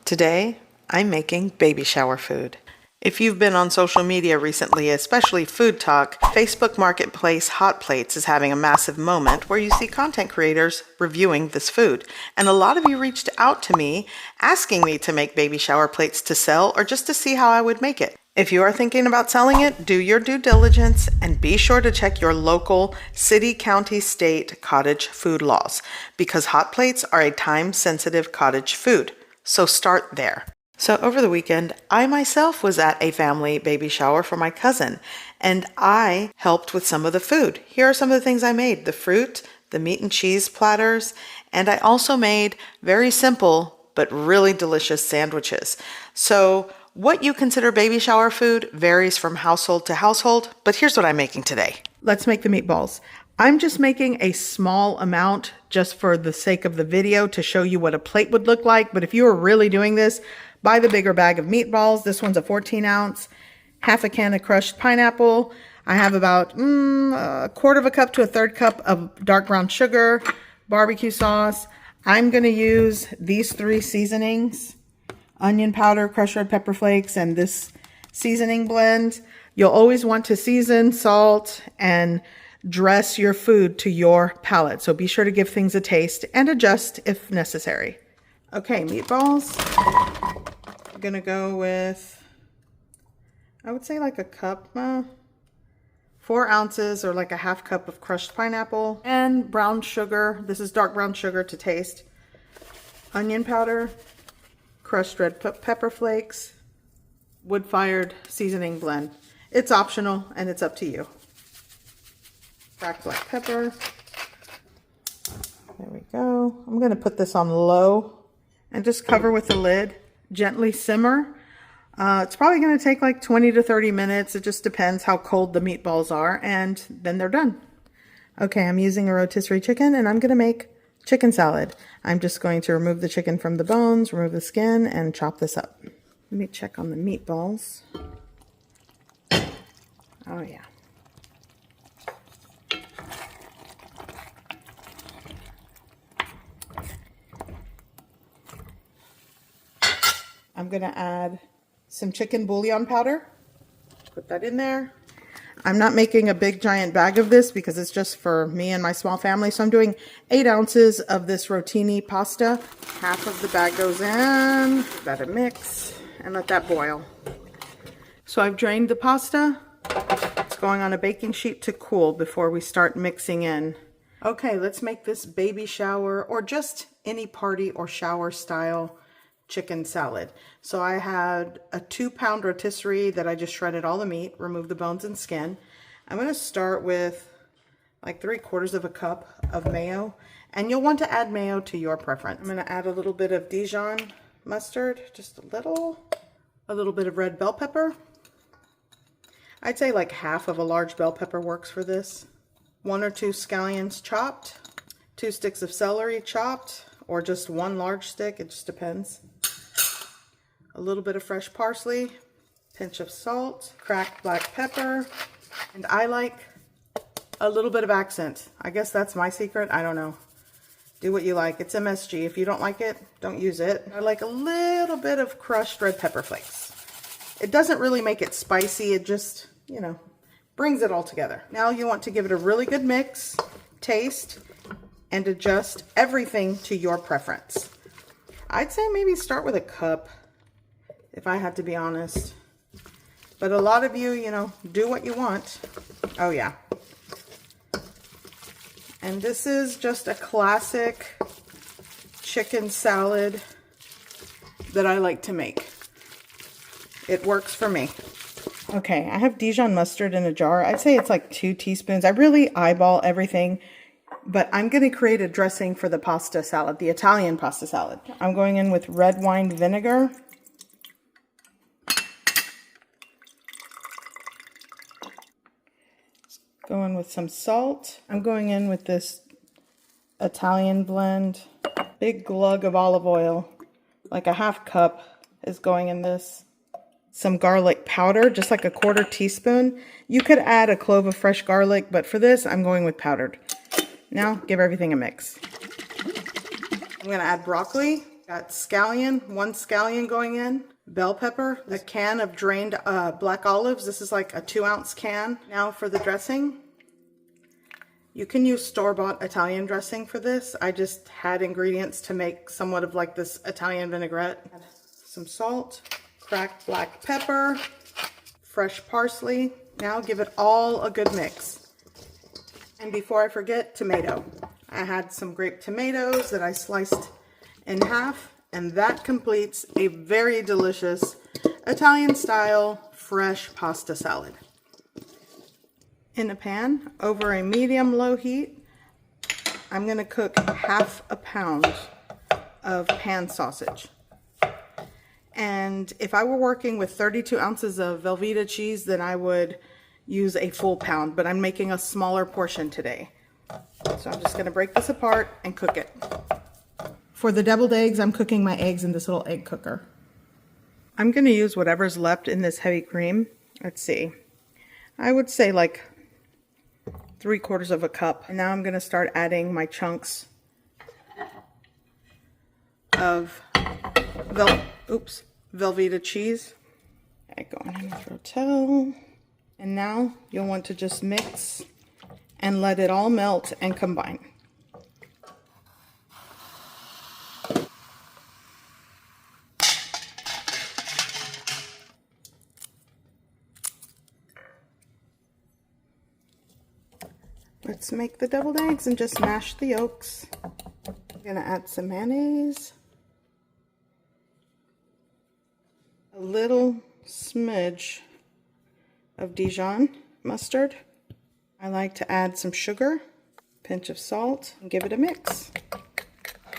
Today, I'm making baby shower food. If you've been on social media recently, especially Food Talk, Facebook Marketplace Hot Plates is having a massive moment where you see content creators reviewing this food. And a lot of you reached out to me asking me to make baby shower plates to sell or just to see how I would make it. If you are thinking about selling it, do your due diligence and be sure to check your local city, county, state cottage food laws because hot plates are a time-sensitive cottage food. So start there. So over the weekend, I myself was at a family baby shower for my cousin, and I helped with some of the food. Here are some of the things I made: the fruit, the meat and cheese platters, and I also made very simple but really delicious sandwiches. So what you consider baby shower food varies from household to household, but here's what I'm making today. Let's make the meatballs. I'm just making a small amount just for the sake of the video to show you what a plate would look like, but if you are really doing this, buy the bigger bag of meatballs. This one's a 14 ounce, half a can of crushed pineapple. I have about a quarter of a cup to a third cup of dark brown sugar, barbecue sauce. I'm going to use these three seasonings: onion powder, crushed red pepper flakes, and this seasoning blend. You'll always want to season, salt, and dress your food to your palate. So be sure to give things a taste and adjust if necessary. Okay, meatballs. I'm gonna go with, I would say like a cup, 4 ounces or like a half cup of crushed pineapple, and brown sugar. This is dark brown sugar to taste. Onion powder, crushed red pepper flakes, wood-fired seasoning blend. It's optional and it's up to you. Cracked black pepper. There we go. I'm gonna put this on low and just cover with the lid. Gently simmer. It's probably going to take like 20 to 30 minutes. It just depends how cold the meatballs are, and then they're done. Okay, I'm using a rotisserie chicken, and I'm going to make chicken salad. I'm just going to remove the chicken from the bones, remove the skin, and chop this up. Let me check on the meatballs. Oh yeah. I'm going to add some chicken bouillon powder. Put that in there. I'm not making a big giant bag of this because it's just for me and my small family. So I'm doing 8 ounces of this rotini pasta. Half of the bag goes in. Let it mix and let that boil. So I've drained the pasta. It's going on a baking sheet to cool before we start mixing in. Okay, let's make this baby shower or just any party or shower style chicken salad. So I had a 2-pound rotisserie that I just shredded all the meat, removed the bones and skin. I'm going to start with like 3/4 of a cup of mayo, and you'll want to add mayo to your preference. I'm going to add a little bit of Dijon mustard, just a little bit of red bell pepper. I'd say like half of a large bell pepper works for this. 1 or 2 scallions chopped, 2 sticks of celery chopped, or just 1 large stick, it just depends. A little bit of fresh parsley, pinch of salt, cracked black pepper, and I like a little bit of accent. I guess that's my secret. I don't know. Do what you like. It's MSG. If you don't like it, don't use it. I like a little bit of crushed red pepper flakes. It doesn't really make it spicy. It just, you know, brings it all together. Now you want to give it a really good mix, taste, and adjust everything to your preference. I'd say maybe start with a cup, if I had to be honest. But a lot of you, you know, do what you want. Oh yeah. And this is just a classic chicken salad that I like to make. It works for me. Okay, I have Dijon mustard in a jar. I'd say it's like 2 teaspoons. I really eyeball everything. But I'm going to create a dressing for the pasta salad, the Italian pasta salad. I'm going in with red wine vinegar. Going with some salt. I'm going in with this Italian blend. Big glug of olive oil, like a half cup is going in this. Some garlic powder, just like a 1/4 teaspoon. You could add a clove of fresh garlic, but for this, I'm going with powdered. Now, give everything a mix. I'm going to add broccoli. Got scallion, 1 scallion going in, bell pepper, a can of drained black olives. This is like a 2-ounce can. Now for the dressing. You can use store-bought Italian dressing for this. I just had ingredients to make somewhat of like this Italian vinaigrette. Some salt, cracked black pepper, fresh parsley. Now give it all a good mix. And before I forget, tomato. I had some grape tomatoes that I sliced in half, and that completes a very delicious Italian style fresh pasta salad. In a pan over a medium-low heat, I'm going to cook 1/2 pound of pan sausage. And if I were working with 32 ounces of Velveeta cheese, then I would use a full pound, but I'm making a smaller portion today. So I'm just going to break this apart and cook it. For the deviled eggs, I'm cooking my eggs in this little egg cooker. I'm going to use whatever's left in this heavy cream. Let's see. I would say like 3/4 of a cup. And now I'm going to start adding my chunks of Velveeta cheese. Okay, going in with Rotel. And now you'll want to just mix and let it all melt and combine. Let's make the deviled eggs and just mash the yolks. I'm gonna add some mayonnaise, a little smidge of Dijon mustard. I like to add some sugar, pinch of salt, and give it a mix.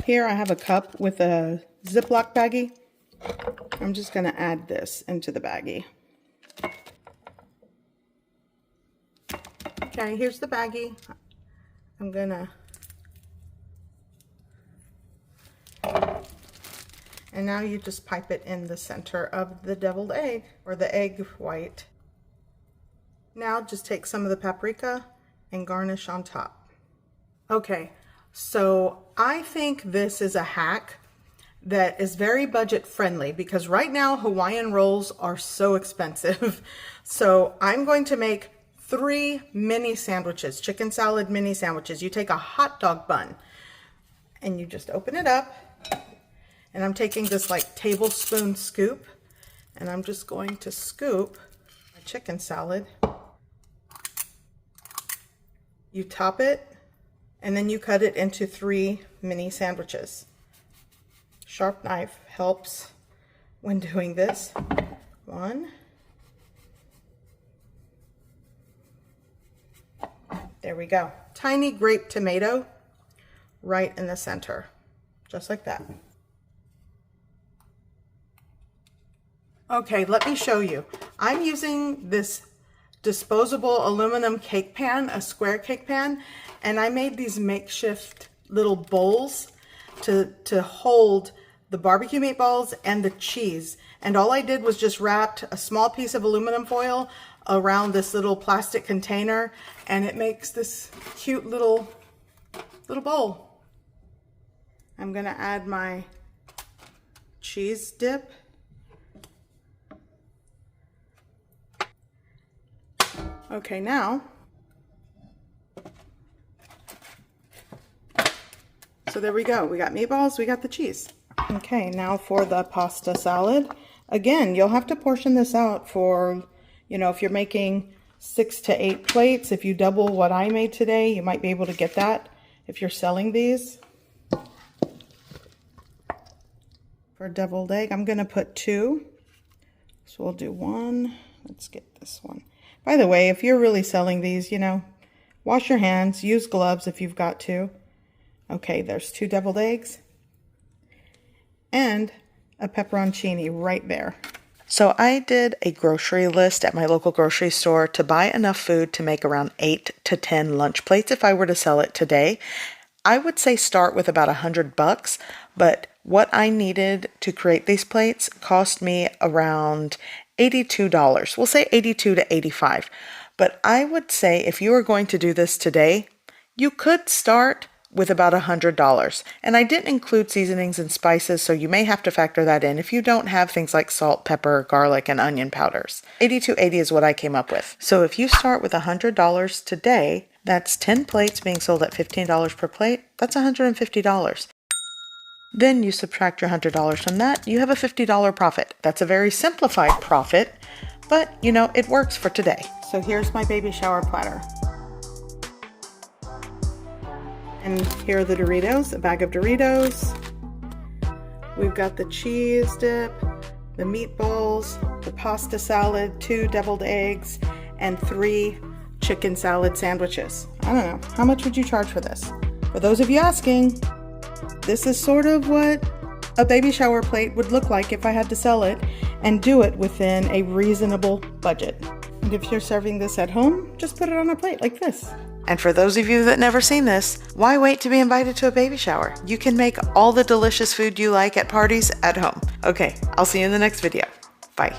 Here I have a cup with a Ziploc baggie. I'm just gonna add this into the baggie. Okay, here's the baggie. I'm gonna, and now you just pipe it in the center of the deviled egg, or the egg white. Now just take some of the paprika and garnish on top. Okay, so I think this is a hack that is very budget friendly because right now Hawaiian rolls are so expensive. So I'm going to make 3 mini sandwiches, chicken salad mini sandwiches. You take a hot dog bun and you just open it up, and I'm taking this like tablespoon scoop, and I'm just going to scoop my chicken salad. You top it, and then you cut it into 3 mini sandwiches. Sharp knife helps when doing this. 1. There we go. Tiny grape tomato right in the center, just like that. Okay, let me show you. I'm using this disposable aluminum cake pan, a square cake pan, and I made these makeshift little bowls to hold the barbecue meatballs and the cheese. And all I did was just wrapped a small piece of aluminum foil around this little plastic container, and it makes this cute little bowl. I'm gonna add my cheese dip. Okay, now, so there we go. We got meatballs, we got the cheese. Okay, now for the pasta salad. Again, you'll have to portion this out for, you know, if you're making 6 to 8 plates. If you double what I made today, you might be able to get that if you're selling these. For deviled egg, I'm gonna put 2. So we'll do 1. Let's get this one. By the way, if you're really selling these, you know, wash your hands, use gloves if you've got to. Okay, there's 2 deviled eggs and a pepperoncini right there. So I did a grocery list at my local grocery store to buy enough food to make around 8 to 10 lunch plates if I were to sell it today. I would say start with about $100, but what I needed to create these plates cost me around $82. We'll say $82 to $85. But I would say if you are going to do this today, you could start with about $100. And I didn't include seasonings and spices, so you may have to factor that in if you don't have things like salt, pepper, garlic, and onion powders. $82.80 is what I came up with. So if you start with $100 today, that's 10 plates being sold at $15 per plate. That's $150. Then you subtract your $100 from that, you have a $50 profit. That's a very simplified profit, but you know, it works for today. So here's my baby shower platter. And here are the Doritos, a bag of Doritos. We've got the cheese dip, the meatballs, the pasta salad, 2 deviled eggs, and 3 chicken salad sandwiches. I don't know, how much would you charge for this? For those of you asking, this is sort of what a baby shower plate would look like if I had to sell it, and do it within a reasonable budget. And if you're serving this at home, just put it on a plate like this. And for those of you that never seen this, why wait to be invited to a baby shower? You can make all the delicious food you like at parties at home. Okay, I'll see you in the next video. Bye.